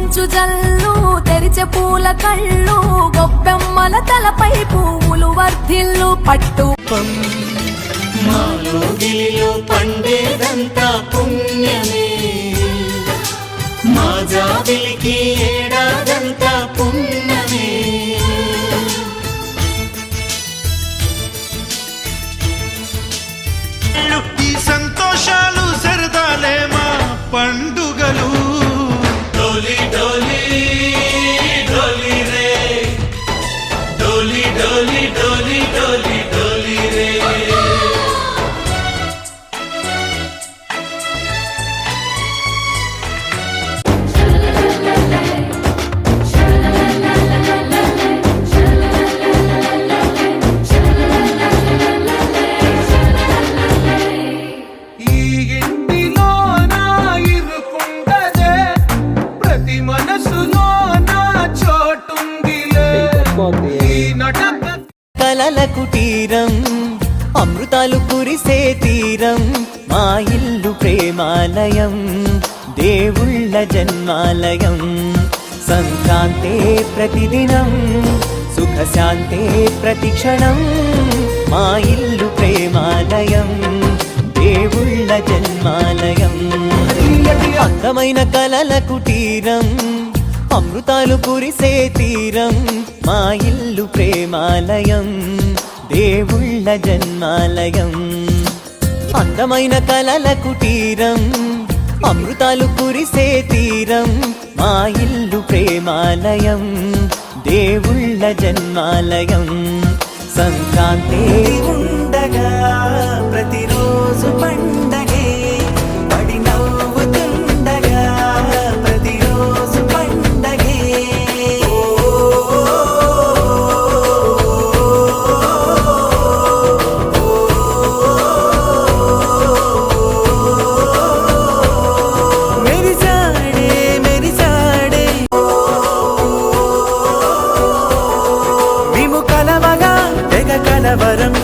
మంచు జల్లు తెరిచే పూల కళ్ళు గొప్పెమ్మల తలపై పువ్వులు వర్ధిల్లు పట్టు మాలో గిలిలో పండేదంతా పుణ్యమే మా జాబిలికి ఏడాదంతా పుణ్యమే ఈ సంతోషాలు సరదాలే మా పండుగలు డోలి డోలి డోలి రే డోలి డోలి డోలి డోలి డోలి రే కలల కుటీరం అమృతాలు కురిసే తీరం మా ఇల్లు ప్రేమాలయం దేవుళ్ళ జన్మాలయం సంక్రాంతే ప్రతిదినం సుఖశాంతే ప్రతిక్షణం మా ఇల్లు ప్రేమాలయం దేవుళ్ళ జన్మాలయం అందమైన కలల కుటీరం అమృతాలు కురిసే తీరం మా ఇల్లు ప్రేమాలయం దేవుళ్ళ జన్మాలయం అందమైన కలల కుటీరం అమృతాలు కురిసే తీరం మా ఇల్లు ప్రేమాలయం దేవుళ్ళ జన్మాలయం సంక్రాంతి ఉండగా ప్రతిరోజు పండగే పడి నవ్వుతుండగా ప్రతిరోజు పండగే మెరిసాడే మెరిసాడే మేము కలవగా తెగ కలవరం